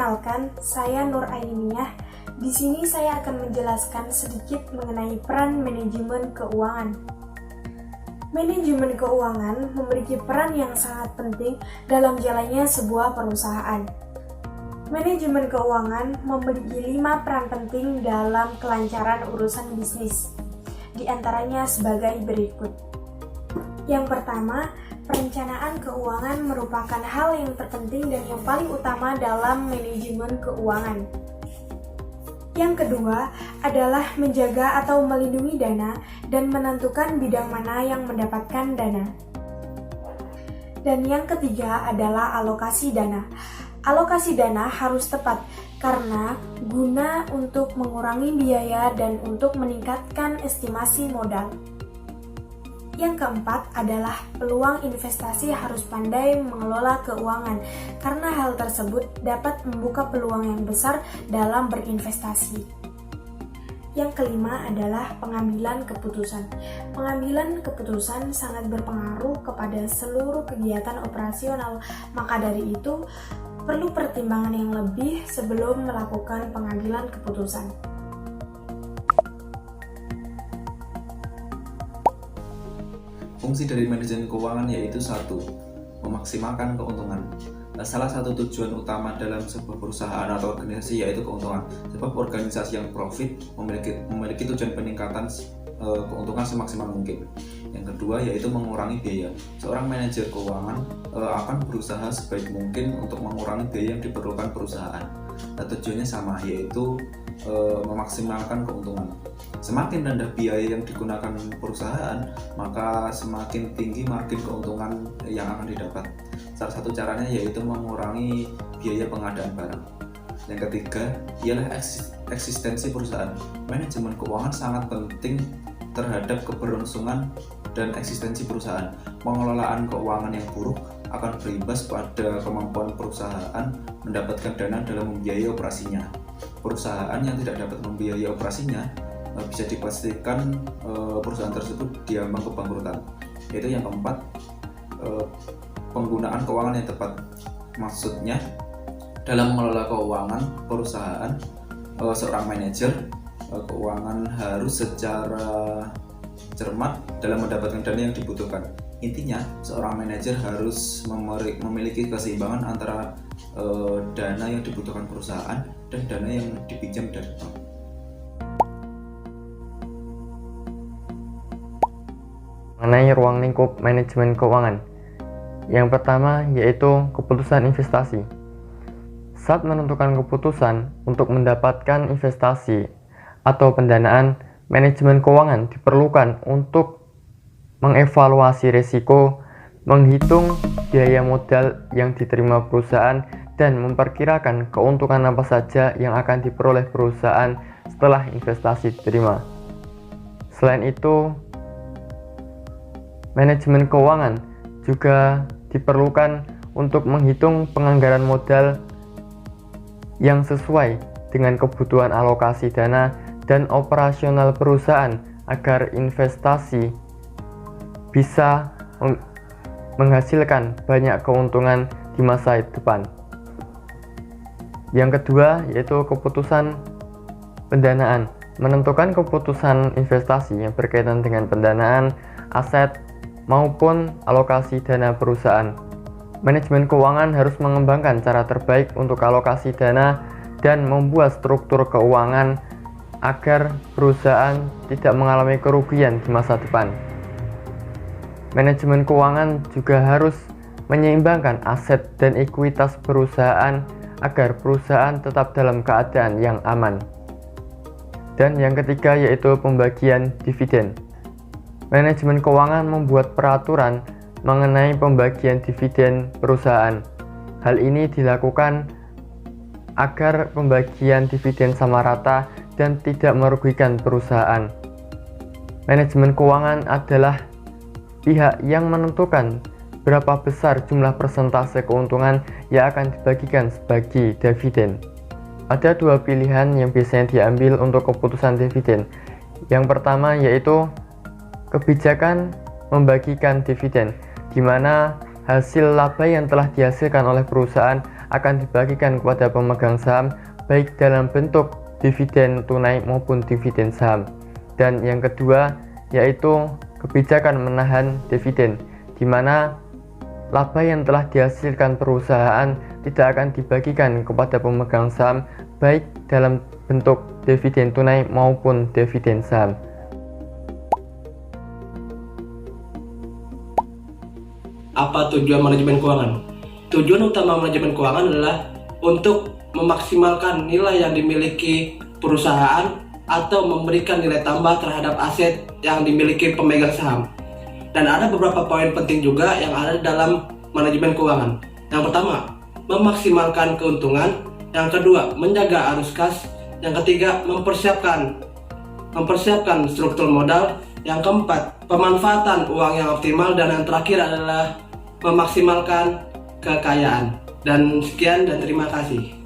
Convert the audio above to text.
Perkenalkan, saya Nur Ainiyah. Di sini saya akan menjelaskan sedikit mengenai peran manajemen keuangan. Manajemen keuangan memiliki peran yang sangat penting dalam jalannya sebuah perusahaan. Manajemen keuangan memiliki 5 peran penting dalam kelancaran urusan bisnis. Di antaranya sebagai berikut. Yang pertama, perencanaan keuangan merupakan hal yang terpenting dan yang paling utama dalam manajemen keuangan. Yang kedua adalah menjaga atau melindungi dana dan menentukan bidang mana yang mendapatkan dana. Dan yang ketiga adalah alokasi dana. Alokasi dana harus tepat karena guna untuk mengurangi biaya dan untuk meningkatkan estimasi modal. Yang keempat adalah peluang investasi harus pandai mengelola keuangan karena hal tersebut dapat membuka peluang yang besar dalam berinvestasi. Yang kelima adalah pengambilan keputusan. Pengambilan keputusan sangat berpengaruh kepada seluruh kegiatan operasional, maka dari itu perlu pertimbangan yang lebih sebelum melakukan pengambilan keputusan. Fungsi dari manajemen keuangan yaitu 1. Memaksimalkan keuntungan. Salah satu tujuan utama dalam sebuah perusahaan atau organisasi yaitu keuntungan. Sebab organisasi yang profit memiliki tujuan peningkatan keuntungan semaksimal mungkin. Yang kedua yaitu mengurangi biaya. Seorang manajer keuangan akan berusaha sebaik mungkin untuk mengurangi biaya yang diperlukan perusahaan. Tujuannya sama, yaitu memaksimalkan keuntungan. Semakin rendah biaya yang digunakan perusahaan, maka semakin tinggi margin keuntungan yang akan didapat. Salah satu caranya yaitu mengurangi biaya pengadaan barang. Yang ketiga ialah eksistensi perusahaan. Manajemen keuangan sangat penting terhadap keberlangsungan dan eksistensi perusahaan. Pengelolaan keuangan yang buruk akan berimbas pada kemampuan perusahaan mendapatkan dana dalam membiayai operasinya. Perusahaan yang tidak dapat membiayai operasinya bisa dipastikan perusahaan tersebut diambang kebangkrutan. Yaitu yang keempat, penggunaan keuangan yang tepat. Maksudnya dalam mengelola keuangan perusahaan, seorang manajer keuangan harus secara cermat dalam mendapatkan dana yang dibutuhkan. Intinya, seorang manajer harus memiliki keseimbangan antara dana yang dibutuhkan perusahaan dan dana yang dipinjam dari bank. Mengenai ruang lingkup manajemen keuangan. Yang pertama yaitu keputusan investasi. Saat menentukan keputusan untuk mendapatkan investasi atau pendanaan, manajemen keuangan diperlukan untuk mengevaluasi risiko, menghitung biaya modal yang diterima perusahaan, dan memperkirakan keuntungan apa saja yang akan diperoleh perusahaan setelah investasi diterima. Selain itu, manajemen keuangan juga diperlukan untuk menghitung penganggaran modal yang sesuai dengan kebutuhan alokasi dana dan operasional perusahaan agar investasi bisa menghasilkan banyak keuntungan di masa depan. Yang kedua yaitu keputusan pendanaan. Menentukan keputusan investasi yang berkaitan dengan pendanaan, aset, maupun alokasi dana perusahaan. Manajemen keuangan harus mengembangkan cara terbaik untuk alokasi dana dan membuat struktur keuangan agar perusahaan tidak mengalami kerugian di masa depan. Manajemen keuangan juga harus menyeimbangkan aset dan ekuitas perusahaan agar perusahaan tetap dalam keadaan yang aman. Dan yang ketiga yaitu pembagian dividen. Manajemen keuangan membuat peraturan mengenai pembagian dividen perusahaan. Hal ini dilakukan agar pembagian dividen sama rata dan tidak merugikan perusahaan. Manajemen keuangan adalah pihak yang menentukan berapa besar jumlah persentase keuntungan yang akan dibagikan sebagai dividen. Ada 2 pilihan yang biasanya diambil untuk keputusan dividen. Yang pertama yaitu kebijakan membagikan dividen, di mana hasil laba yang telah dihasilkan oleh perusahaan akan dibagikan kepada pemegang saham baik dalam bentuk dividen tunai maupun dividen saham. Dan yang kedua yaitu kebijakan menahan dividen, di mana laba yang telah dihasilkan perusahaan tidak akan dibagikan kepada pemegang saham baik dalam bentuk dividen tunai maupun dividen saham. Apa tujuan manajemen keuangan? Tujuan utama manajemen keuangan adalah untuk memaksimalkan nilai yang dimiliki perusahaan atau memberikan nilai tambah terhadap aset yang dimiliki pemegang saham. Dan ada beberapa poin penting juga yang ada dalam manajemen keuangan. Yang pertama, memaksimalkan keuntungan. Yang kedua, menjaga arus kas. Yang ketiga, mempersiapkan struktur modal. Yang keempat, pemanfaatan uang yang optimal. Dan yang terakhir adalah memaksimalkan kekayaan. Dan sekian dan terima kasih.